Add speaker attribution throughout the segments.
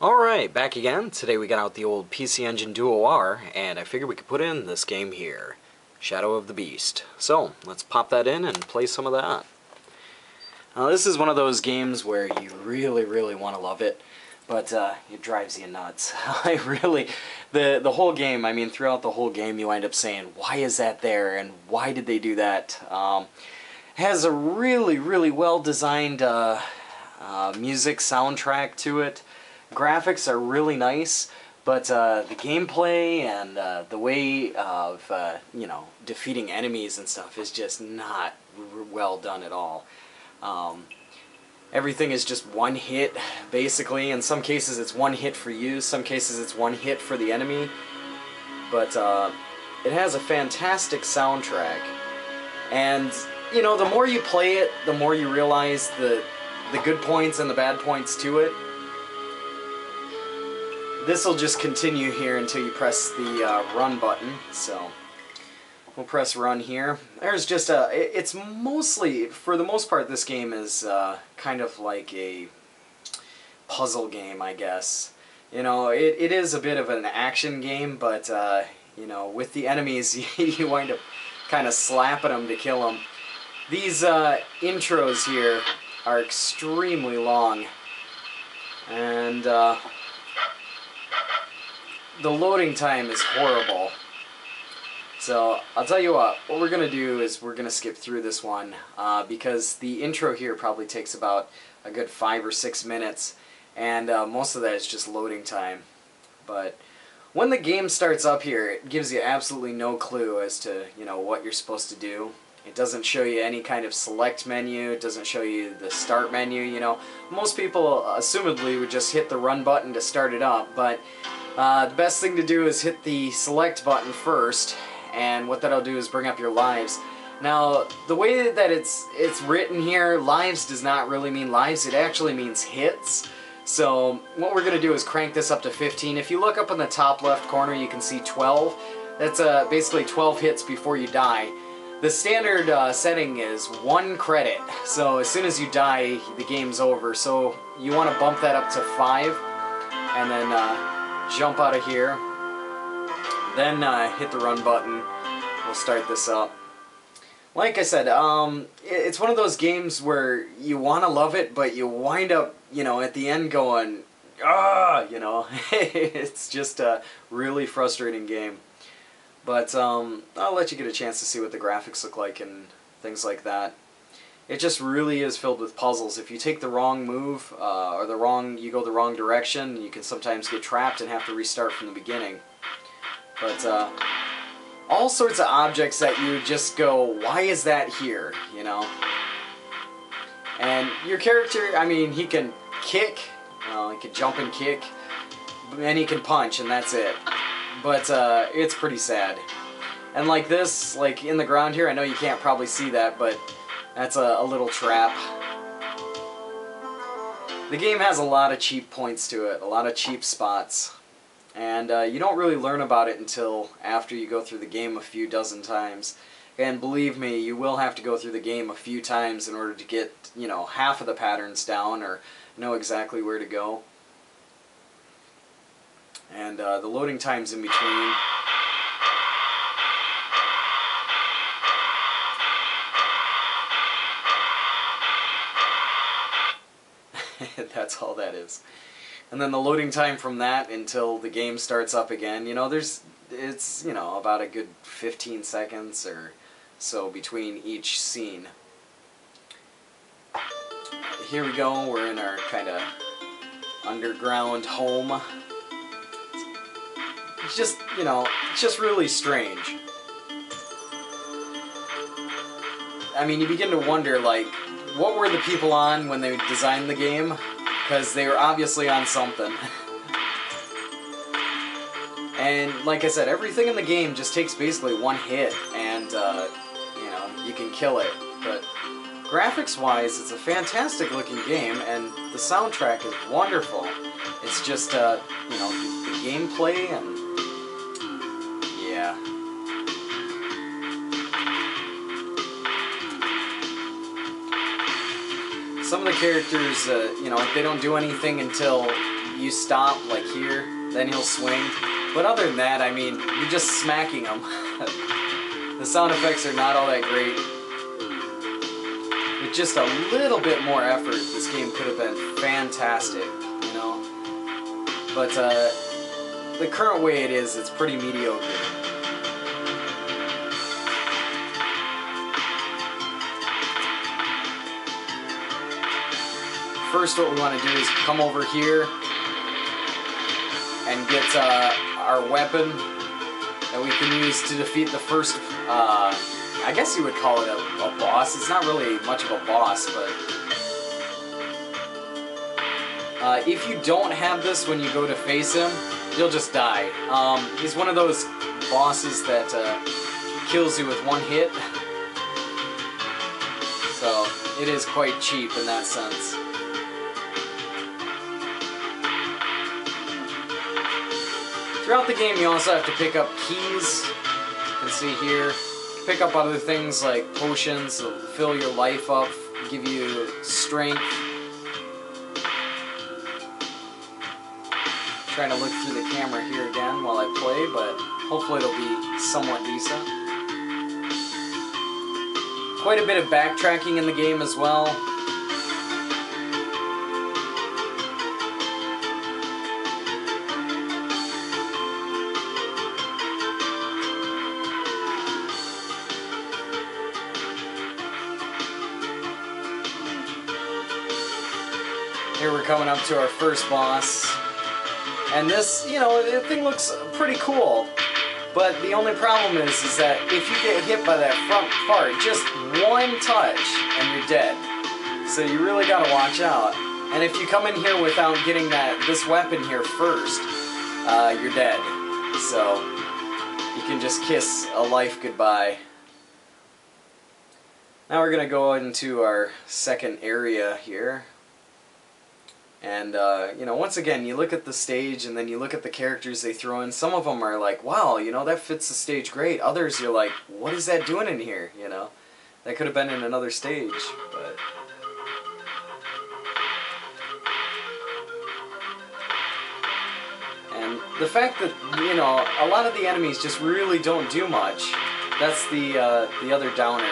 Speaker 1: Alright, back again. Today we got out the old PC Engine Duo R, and I figured we could put in this game here, Shadow of the Beast. So, let's pop that in and play some of that. Now this is one of those games where you really want to love it, but it drives you nuts. The whole game, I mean throughout the whole game you wind up saying, why is that there, and why did they do that? Has a really well designed music soundtrack to it. Graphics are really nice, but the gameplay and the way of defeating enemies and stuff is just not well done at all. Everything is just one hit, basically. In some cases it's one hit for you, some cases it's one hit for the enemy. But it has a fantastic soundtrack. And, you know, the more you play it, the more you realize the good points and the bad points to it. This will just continue here until you press the run button, so we'll press run here. There's just it's mostly, for the most part, this game is kind of like a puzzle game, I guess. You know, it is a bit of an action game, but, you know, with the enemies, you wind up kind of slapping them to kill them. These intros here are extremely long, and the loading time is horrible. So I'll tell you what we're going to do is we're going to skip through this one because the intro here probably takes about a good 5 or 6 minutes, and most of that is just loading time. But when the game starts up here, it gives you absolutely no clue as to, you know, what you're supposed to do. It doesn't show you any kind of select menu, it doesn't show you the start menu, you know. Most people assumedly would just hit the run button to start it up, but the best thing to do is hit the select button first, and what that'll do is bring up your lives. Now, the way that it's written here, lives does not really mean lives, it actually means hits. So what we're going to do is crank this up to 15. If you look up in the top left corner, you can see 12. That's basically 12 hits before you die. The standard setting is 1 credit, so as soon as you die, the game's over. So you want to bump that up to 5, and then jump out of here, then hit the run button. We'll start this up. Like I said, it's one of those games where you want to love it, but you wind up, you know, at the end going, ah, you know. It's just a really frustrating game. But I'll let you get a chance to see what the graphics look like and things like that. It just really is filled with puzzles. If you take the wrong move, or you go the wrong direction, you can sometimes get trapped and have to restart from the beginning. But all sorts of objects that you just go, why is that here, you know? And your character, I mean, he can kick, he can jump and kick, and he can punch, and that's it. But it's pretty sad. And like this, like in the ground here, I know you can't probably see that, but that's a little trap. The game has a lot of cheap points to it, a lot of cheap spots. And you don't really learn about it until after you go through the game a few dozen times. And believe me, you will have to go through the game a few times in order to get, you know, half of the patterns down or know exactly where to go. And the loading times in between. That's all that is. And then the loading time from that until the game starts up again, you know, it's, you know, about a good 15 seconds or so between each scene. Here we go, we're in our kind of underground home. It's just, you know, it's just really strange. I mean, you begin to wonder, like, what were the people on when they designed the game? Because they were obviously on something. And like I said, everything in the game just takes basically one hit, and you know, you can kill it. But graphics-wise, it's a fantastic looking game, and the soundtrack is wonderful. It's just, you know, the gameplay and yeah. Some of the characters, you know, they don't do anything until you stop, like here, then he'll swing. But other than that, I mean, you're just smacking him. The sound effects are not all that great. With just a little bit more effort, this game could have been fantastic, you know? But the current way it is, it's pretty mediocre. First, what we want to do is come over here and get our weapon that we can use to defeat the first, I guess you would call it a boss. It's not really much of a boss, but if you don't have this when you go to face him, you'll just die. He's one of those bosses that kills you with one hit, so it is quite cheap in that sense. Throughout the game, you also have to pick up keys. You can see here, pick up other things like potions that fill your life up, give you strength. Trying to look through the camera here again while I play, but hopefully it'll be somewhat decent. Quite a bit of backtracking in the game as well. Here we're coming up to our first boss. And this, you know, the thing looks pretty cool. But the only problem is that if you get hit by that front part, just one touch and you're dead. So you really gotta watch out. And if you come in here without getting this weapon here first, you're dead. So you can just kiss a life goodbye. Now we're gonna go into our second area here. And, you know, once again, you look at the stage and then you look at the characters they throw in. Some of them are like, wow, you know, that fits the stage great. Others, you're like, what is that doing in here, you know? That could have been in another stage, but... And the fact that, you know, a lot of the enemies just really don't do much. That's the other downer.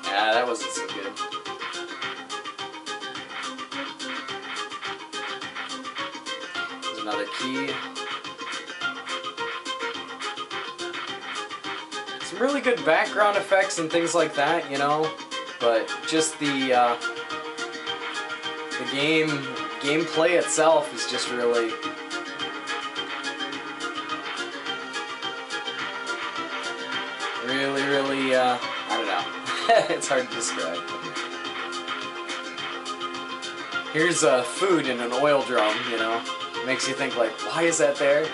Speaker 1: Yeah, that wasn't so good. There's another key. Some really good background effects and things like that, you know, but just the gameplay itself is just really... really, I don't know. It's hard to describe. Here's food in an oil drum, you know. Makes you think like, why is that there?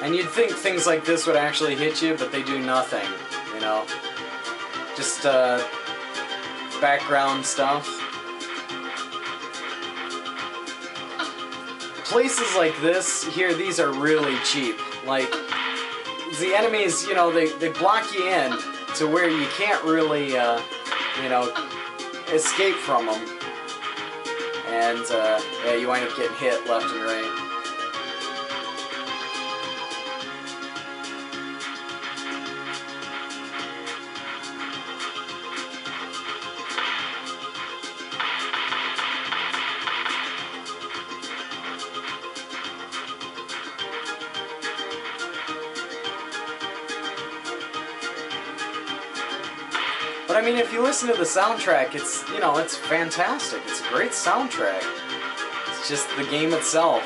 Speaker 1: And you'd think things like this would actually hit you, but they do nothing, you know. Just background stuff. Places like this here, these are really cheap. Like, the enemies, you know, they block you in to where you can't really, you know, escape from them. And, yeah, you wind up getting hit left and right. But I mean, if you listen to the soundtrack, it's, you know, it's fantastic. It's a great soundtrack. It's just the game itself.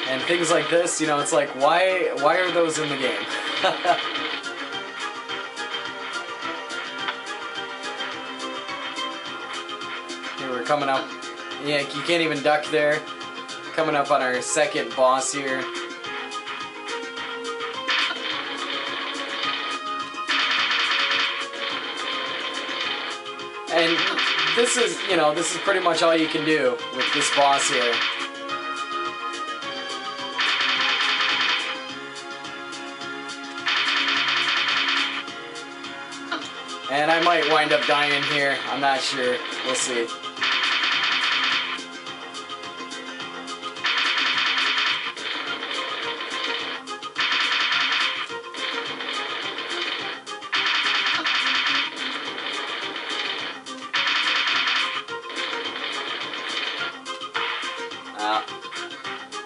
Speaker 1: and things like this, you know, it's like, why are those in the game? Here we're coming up. Yeah, you can't even duck there. Coming up on our second boss here. And this is, you know, this is pretty much all you can do with this boss here. And I might wind up dying here. I'm not sure. We'll see.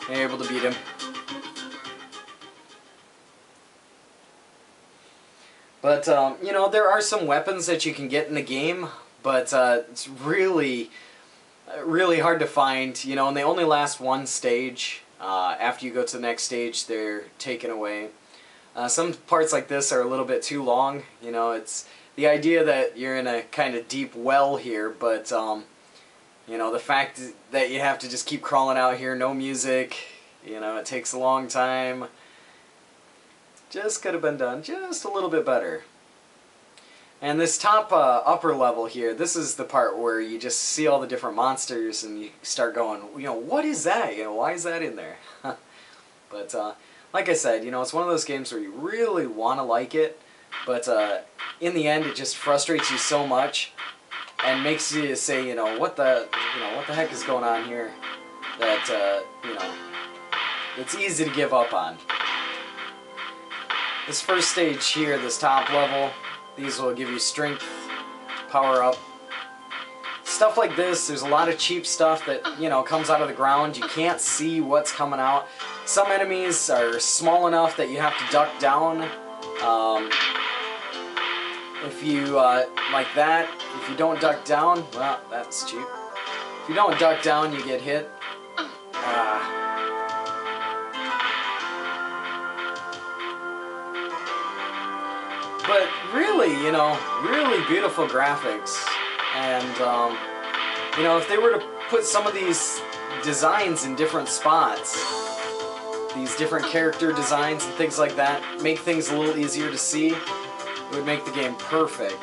Speaker 1: You're able to beat him. But, you know, there are some weapons that you can get in the game, but it's really hard to find, you know, and they only last one stage. After you go to the next stage, they're taken away. Some parts like this are a little bit too long, you know, it's the idea that you're in a kind of deep well here, but, you know, the fact that you have to just keep crawling out here, no music, you know, it takes a long time. Just could have been done just a little bit better. And this top upper level here, this is the part where you just see all the different monsters and you start going, you know, what is that? You know, why is that in there? But like I said, you know, it's one of those games where you really want to like it, but in the end it just frustrates you so much and makes you say, you know, what the heck is going on here? That you know, it's easy to give up on. This first stage here, this top level, these will give you strength, power up. Stuff like this, there's a lot of cheap stuff that, you know, comes out of the ground. You can't see what's coming out. Some enemies are small enough that you have to duck down. If you, like that, if you don't duck down, well, that's cheap. If you don't duck down, you get hit. But really, you know, really beautiful graphics. And, you know, if they were to put some of these designs in different spots, these different character designs and things like that, make things a little easier to see, it would make the game perfect.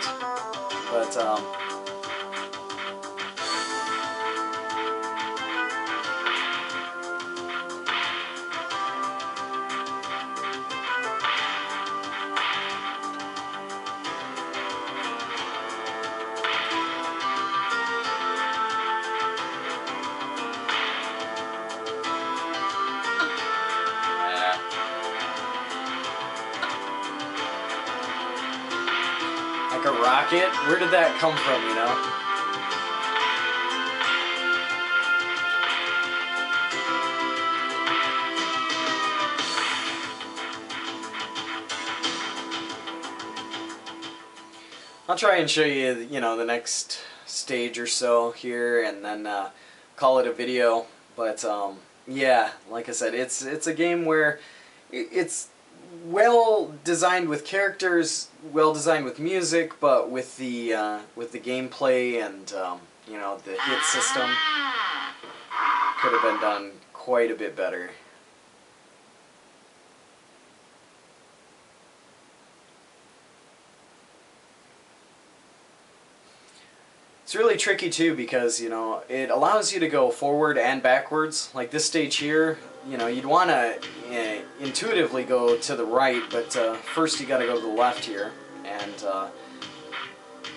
Speaker 1: But, like a rocket? Where did that come from, you know? I'll try and show you, you know, the next stage or so here and then call it a video. But yeah, like I said, it's a game where it's well designed with characters, well designed with music, but with the gameplay and you know, the hit system could have been done quite a bit better. It's really tricky too because, you know, it allows you to go forward and backwards. Like this stage here, you know, you'd want to intuitively go to the right, but first you got to go to the left here. And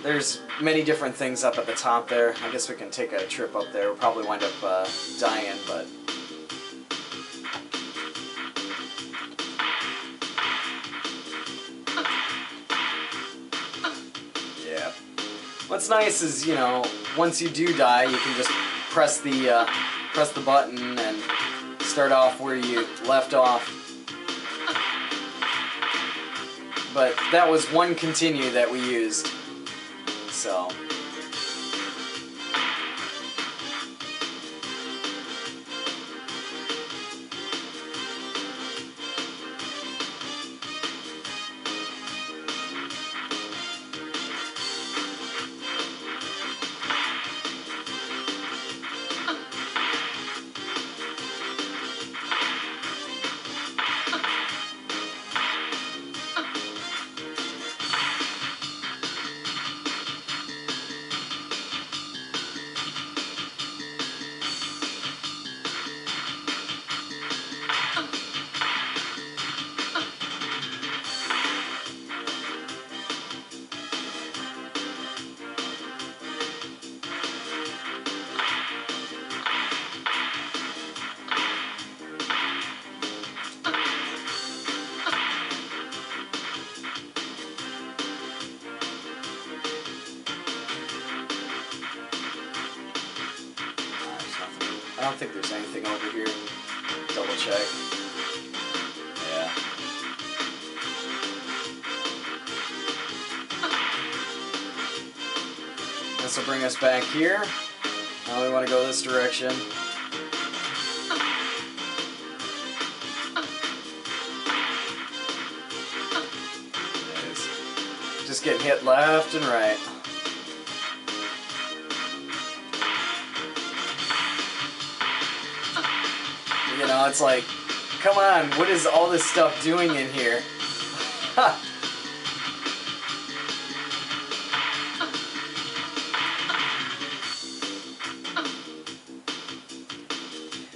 Speaker 1: there's many different things up at the top there. I guess we can take a trip up there. We'll probably wind up dying, but... yeah. What's nice is, you know, once you do die, you can just press the button and start off where you left off. But that was one continue that we used, so. think there's anything over here. Double check. Yeah. This will bring us back here. Now we want to go this direction. Just getting hit left and right. You know, it's like, come on, what is all this stuff doing in here?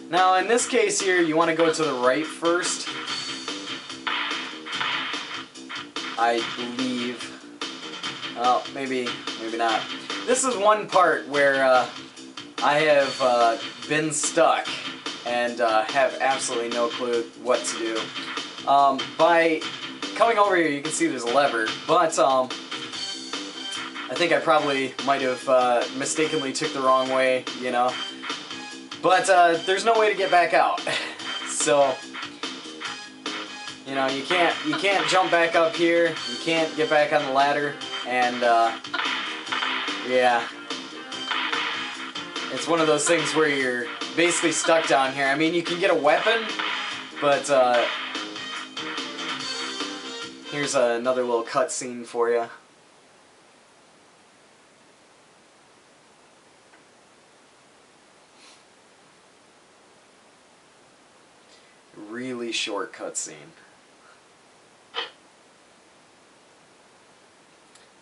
Speaker 1: Now, in this case here, you want to go to the right first. I believe. Well, maybe not. This is one part where I have been stuck and have absolutely no clue what to do. By coming over here, you can see there's a lever, but I think I probably might have mistakenly took the wrong way, you know. But there's no way to get back out, so you know you can't jump back up here. You can't get back on the ladder, and yeah, it's one of those things where you're basically stuck down here. I mean, you can get a weapon, but here's another little cutscene for you. Really short cutscene.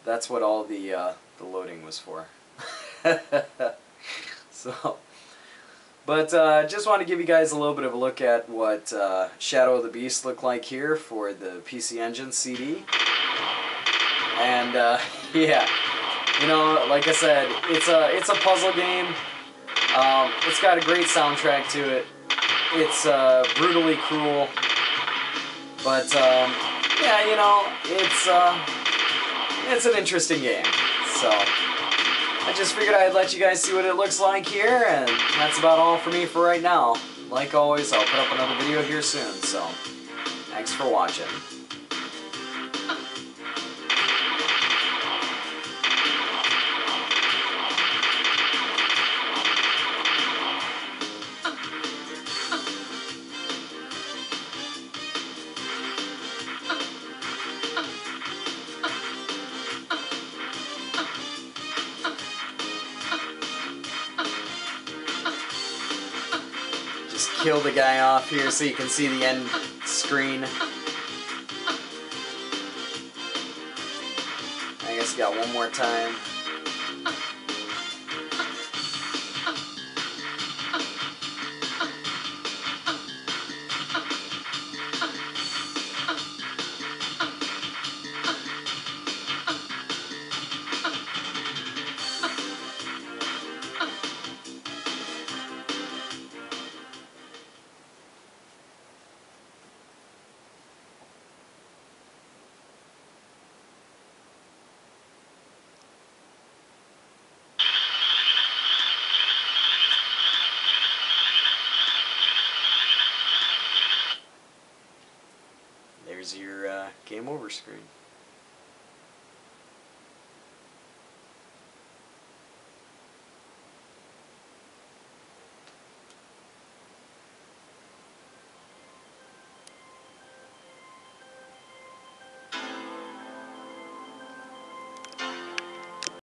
Speaker 1: That's what all the loading was for. So, but just want to give you guys a little bit of a look at what Shadow of the Beast looked like here for the PC Engine CD. And yeah, you know, like I said, it's a puzzle game. It's got a great soundtrack to it. It's brutally cruel, but yeah, you know, it's an interesting game. So I just figured I'd let you guys see what it looks like here, and that's about all for me for right now. Like always, I'll put up another video here soon. So thanks for watching. Just kill the guy off here so you can see the end screen. I guess got one more time. There's your game over screen.